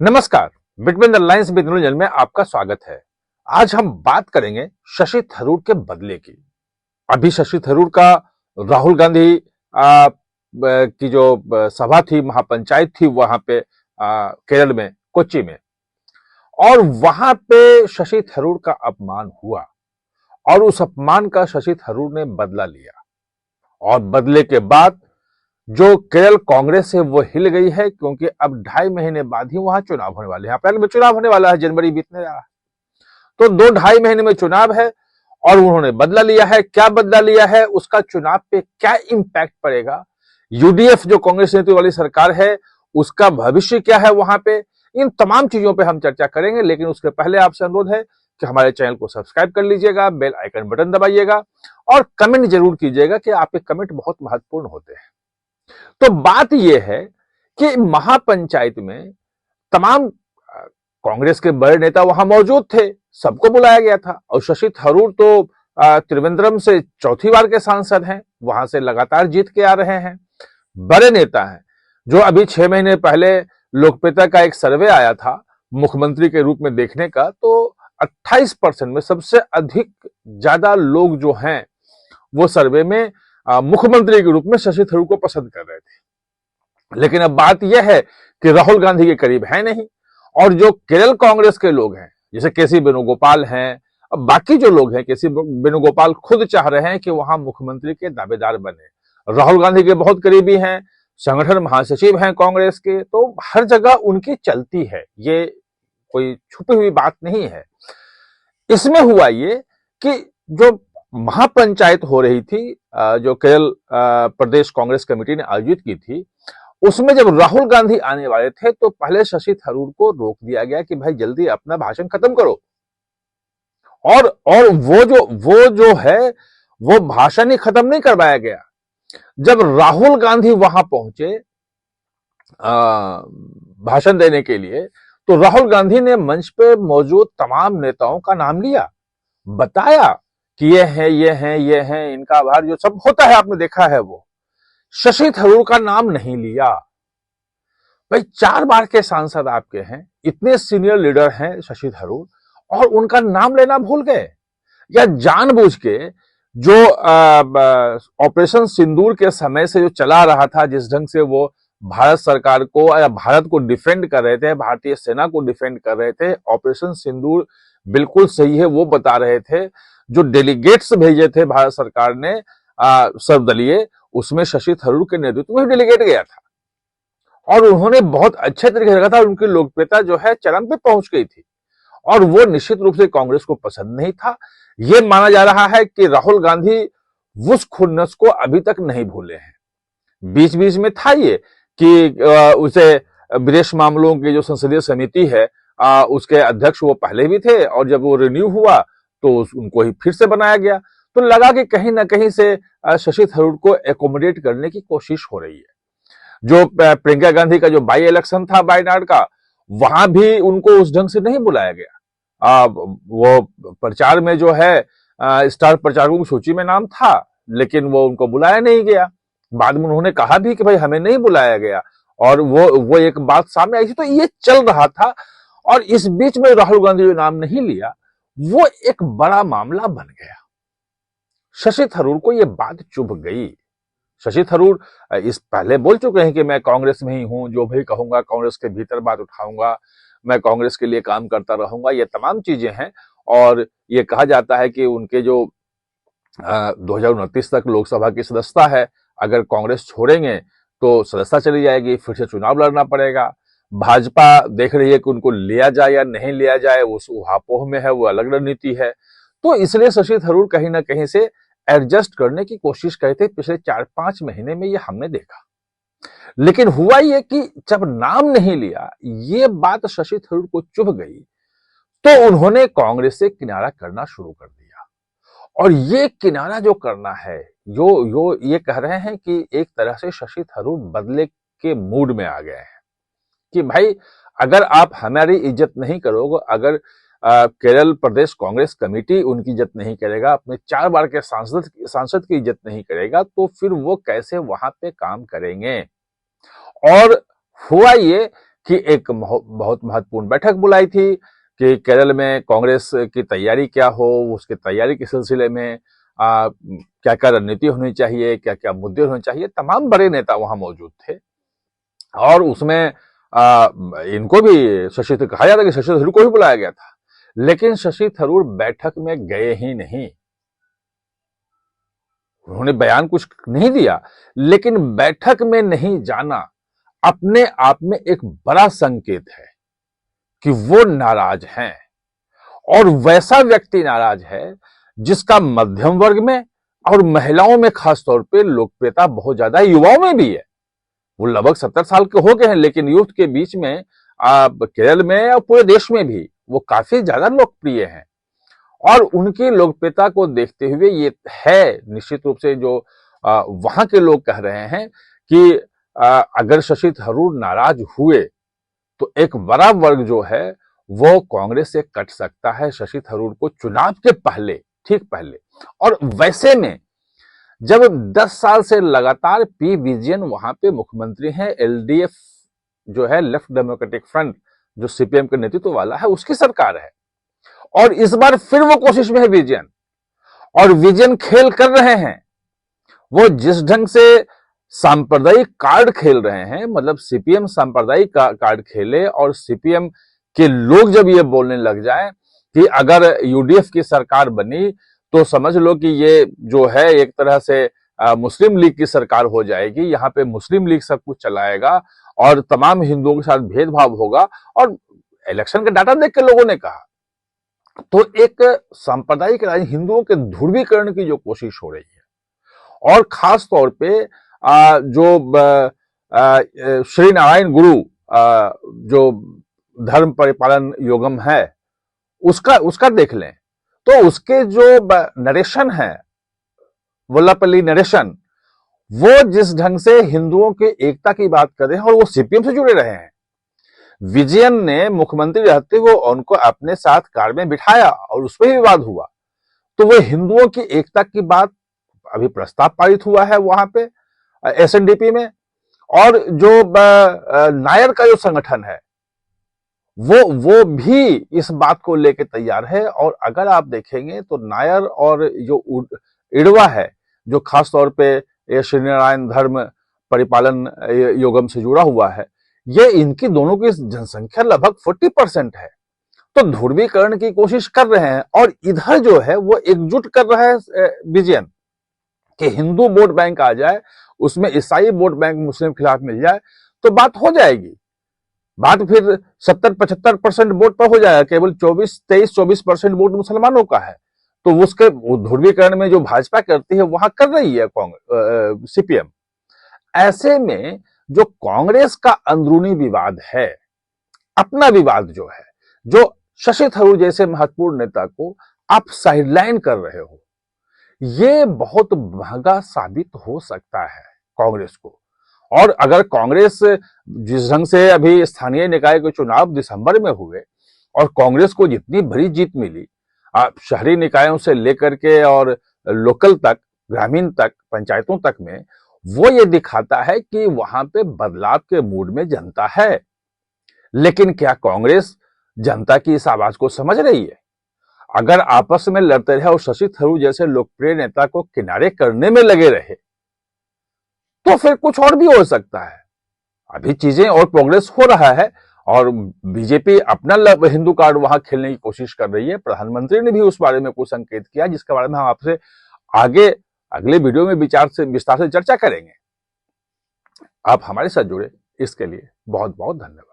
नमस्कार। Between the lines with नीरजन में आपका स्वागत है। आज हम बात करेंगे शशि थरूर के बदले की। अभी शशि थरूर का राहुल गांधी की जो सभा थी, महापंचायत थी वहां पे केरल में, कोच्चि में, और वहां पे शशि थरूर का अपमान हुआ और उस अपमान का शशि थरूर ने बदला लिया। और बदले के बाद जो केरल कांग्रेस है वो हिल गई है, क्योंकि अब 2.5 महीने बाद ही वहां चुनाव होने वाले हैं। अप्रैल में चुनाव होने वाला है, जनवरी बीतने जा रहा है, तो 2-2.5 महीने में चुनाव है और उन्होंने बदला लिया है। क्या बदला लिया है, उसका चुनाव पे क्या इंपैक्ट पड़ेगा, यूडीएफ जो कांग्रेस नेतृत्व वाली सरकार है उसका भविष्य क्या है वहां पे, इन तमाम चीजों पे हम चर्चा करेंगे। लेकिन उसके पहले आपसे अनुरोध है कि हमारे चैनल को सब्सक्राइब कर लीजिएगा, बेल आइकन बटन दबाइएगा और कमेंट जरूर कीजिएगा कि आपके कमेंट बहुत महत्वपूर्ण होते हैं। तो बात यह है कि महापंचायत में तमाम कांग्रेस के बड़े नेता वहां मौजूद थे, सबको बुलाया गया था। और शशि थरूर तो त्रिवेंद्रम से चौथी बार के सांसद हैं, वहां से लगातार जीत के आ रहे हैं, बड़े नेता हैं। जो अभी 6 महीने पहले लोकप्रियता का एक सर्वे आया था मुख्यमंत्री के रूप में देखने का, तो 28% में सबसे अधिक ज्यादा लोग जो हैं वो सर्वे में मुख्यमंत्री के रूप में शशि थरूर को पसंद कर रहे थे। लेकिन अब बात यह है कि राहुल गांधी के करीब है नहीं, और जो केरल कांग्रेस के लोग हैं जैसे केसी वेणुगोपाल हैं, अब बाकी जो लोग हैं, केसी वेणुगोपाल खुद चाह रहे हैं कि वहां मुख्यमंत्री के दावेदार बने। राहुल गांधी के बहुत करीबी हैं, संगठन महासचिव हैं कांग्रेस के, तो हर जगह उनकी चलती है, ये कोई छुपी हुई बात नहीं है। इसमें हुआ ये कि जो महापंचायत हो रही थी, जो केरल प्रदेश कांग्रेस कमेटी ने आयोजित की थी, उसमें जब राहुल गांधी आने वाले थे तो पहले शशि थरूर को रोक दिया गया कि भाई जल्दी अपना भाषण खत्म करो। और वो जो है वो भाषण ही खत्म नहीं करवाया गया। जब राहुल गांधी वहां पहुंचे भाषण देने के लिए, तो राहुल गांधी ने मंच पे मौजूद तमाम नेताओं का नाम लिया, बताया कि ये हैं, इनका आभार, जो सब होता है आपने देखा है वो। शशि थरूर का नाम नहीं लिया। भाई 4 बार के सांसद आपके हैं, इतने सीनियर लीडर हैं शशि थरूर, और उनका नाम लेना भूल गए, या जानबूझ के जो ऑपरेशन सिंदूर के समय से जो चला रहा था, जिस ढंग से वो भारत सरकार को या भारत को डिफेंड कर रहे थे, भारतीय सेना को डिफेंड कर रहे थे, ऑपरेशन सिंदूर बिल्कुल सही है वो बता रहे थे। जो डेलीगेट्स भेजे थे भारत सरकार ने सर्वदलीय, उसमें शशि थरूर के नेतृत्व में डेलीगेट गया था, और उन्होंने बहुत अच्छे तरीके से रखा था। उनकी लोकप्रियता जो है चरम पे पहुंच गई थी, और वो निश्चित रूप से कांग्रेस को पसंद नहीं था। यह माना जा रहा है कि राहुल गांधी उस खुन्नस को अभी तक नहीं भूले हैं। बीच बीच में था ये कि उसे विदेश मामलों की जो संसदीय समिति है उसके अध्यक्ष वो पहले भी थे, और जब वो रिन्यू हुआ तो उनको ही फिर से बनाया गया। तो लगा कि कहीं ना कहीं से शशि थरूर को एकोमोडेट करने की कोशिश हो रही है। जो प्रियंका गांधी का जो बाई इलेक्शन था वायनाड का, वहां भी उनको उस ढंग से नहीं बुलाया गया। वो प्रचार में जो है स्टार प्रचारकों की सूची में नाम था, लेकिन वो उनको बुलाया नहीं गया। बाद में उन्होंने कहा भी कि भाई हमें नहीं बुलाया गया, और वो एक बात सामने आई थी। तो ये चल रहा था, और इस बीच में राहुल गांधी जो नाम नहीं लिया, वो एक बड़ा मामला बन गया। शशि थरूर को यह बात चुभ गई। शशि थरूर इस पहले बोल चुके हैं कि मैं कांग्रेस में ही हूं, जो भी कहूंगा कांग्रेस के भीतर बात उठाऊंगा, मैं कांग्रेस के लिए काम करता रहूंगा, ये तमाम चीजें हैं। और ये कहा जाता है कि उनके जो 2029 तक लोकसभा की सदस्यता है, अगर कांग्रेस छोड़ेंगे तो सदस्यता चली जाएगी, फिर से चुनाव लड़ना पड़ेगा। भाजपा देख रही है कि उनको लिया जाए या नहीं लिया जाए, उस उहापोह में है, वो अलग रणनीति है। तो इसलिए शशि थरूर कहीं ना कहीं से एडजस्ट करने की कोशिश करते पिछले 4-5 महीने में, ये हमने देखा। लेकिन हुआ ये कि जब नाम नहीं लिया, ये बात शशि थरूर को चुभ गई, तो उन्होंने कांग्रेस से किनारा करना शुरू कर दिया। और ये किनारा जो करना है, ये कह रहे हैं कि एक तरह से शशि थरूर बदले के मूड में आ गए हैं कि भाई अगर आप हमारी इज्जत नहीं करोगे, अगर केरल प्रदेश कांग्रेस कमेटी उनकी इज्जत नहीं करेगा, अपने 4 बार के सांसद की इज्जत नहीं करेगा, तो फिर वो कैसे वहां पे काम करेंगे। और हुआ ये की एक बहुत महत्वपूर्ण बैठक बुलाई थी कि केरल में कांग्रेस की तैयारी क्या हो, उसकी तैयारी के सिलसिले में क्या क्या रणनीति होनी चाहिए, क्या क्या मुद्दे होने चाहिए। तमाम बड़े नेता वहां मौजूद थे और उसमें इनको भी कहा जाता कि शशि थरूर को भी बुलाया गया था, लेकिन शशि थरूर बैठक में गए ही नहीं। उन्होंने बयान कुछ नहीं दिया, लेकिन बैठक में नहीं जाना अपने आप में एक बड़ा संकेत है कि वो नाराज हैं, और वैसा व्यक्ति नाराज है जिसका मध्यम वर्ग में और महिलाओं में खासतौर पे लोकप्रियता बहुत ज्यादा युवाओं में भी है। वो लगभग 70 साल के हो गए हैं, लेकिन यूथ के बीच में केरल में और पूरे देश में भी वो काफी ज्यादा लोकप्रिय हैं। और उनकी लोकप्रियता को देखते हुए ये है निश्चित रूप से जो वहां के लोग कह रहे हैं कि अगर शशि थरूर नाराज हुए तो एक बड़ा वर्ग जो है वो कांग्रेस से कट सकता है शशि थरूर को चुनाव के पहले, ठीक पहले। और वैसे में जब 10 साल से लगातार पी विजयन वहां पे मुख्यमंत्री हैं, एलडीएफ जो है लेफ्ट डेमोक्रेटिक फ्रंट जो सीपीएम के नेतृत्व वाला है उसकी सरकार है, और इस बार फिर वो कोशिश में है विजयन, और विजयन खेल कर रहे हैं। वो जिस ढंग से सांप्रदायिक कार्ड खेल रहे हैं, मतलब सीपीएम सांप्रदायिक कार्ड खेले और सीपीएम के लोग जब ये बोलने लग जाए कि अगर यूडीएफ की सरकार बनी तो समझ लो कि ये जो है एक तरह से मुस्लिम लीग की सरकार हो जाएगी, यहाँ पे मुस्लिम लीग सब कुछ चलाएगा और तमाम हिंदुओं के साथ भेदभाव होगा, और इलेक्शन का डाटा देख के लोगों ने कहा। तो एक सांप्रदायिक हिंदुओं के ध्रुवीकरण की जो कोशिश हो रही है, और खास तौर पे जो श्री नारायण गुरु जो धर्म परिपालन योगम है उसका देख लें तो उसके जो नरेशन है, वल्लभपल्ली नरेशन, वो जिस ढंग से हिंदुओं के एकता की बात कर रहे हैं और वो सीपीएम से जुड़े रहे हैं। विजयन ने मुख्यमंत्री रहते हुए उनको अपने साथ कार में बिठाया और उस पर भी विवाद हुआ, तो वो हिंदुओं की एकता की बात, अभी प्रस्ताव पारित हुआ है वहां पे एसएनडीपी में, और जो नायर का जो संगठन है वो भी इस बात को लेकर तैयार है। और अगर आप देखेंगे तो नायर और जो इड़वा है जो खास तौर पे श्री नारायण धर्म परिपालन योगम से जुड़ा हुआ है, ये इनकी दोनों की जनसंख्या लगभग 40% है। तो ध्रुवीकरण की कोशिश कर रहे हैं, और इधर जो है वो एकजुट कर रहा है विजयन कि हिंदू वोट बैंक आ जाए, उसमें ईसाई वोट बैंक मुस्लिम खिलाफ मिल जाए तो बात हो जाएगी। बात फिर 70-75% वोट पर हो जाएगा, केवल 23-24% वोट मुसलमानों का है। तो उसके ध्रुवीकरण में जो भाजपा करती है वहां कर रही है सीपीएम। ऐसे में जो कांग्रेस का अंदरूनी विवाद है, अपना विवाद जो है, जो शशि थरूर जैसे महत्वपूर्ण नेता को आप साइडलाइन कर रहे हो, ये बहुत महंगा साबित हो सकता है कांग्रेस को। और अगर कांग्रेस जिस ढंग से अभी स्थानीय निकाय के चुनाव दिसंबर में हुए और कांग्रेस को जितनी बड़ी जीत मिली, शहरी निकायों से लेकर के और लोकल तक, ग्रामीण तक, पंचायतों तक में, वो ये दिखाता है कि वहां पे बदलाव के मूड में जनता है। लेकिन क्या कांग्रेस जनता की इस आवाज को समझ रही है? अगर आपस में लड़ते रहे और शशि थरूर जैसे लोकप्रिय नेता को किनारे करने में लगे रहे तो फिर कुछ और भी हो सकता है। अभी चीजें और प्रोग्रेस हो रहा है, और बीजेपी अपना हिंदू कार्ड वहां खेलने की कोशिश कर रही है। प्रधानमंत्री ने भी उस बारे में कुछ संकेत किया, जिसके बारे में हम आपसे आगे अगले वीडियो में विस्तार से चर्चा करेंगे। आप हमारे साथ जुड़े इसके लिए बहुत बहुत धन्यवाद।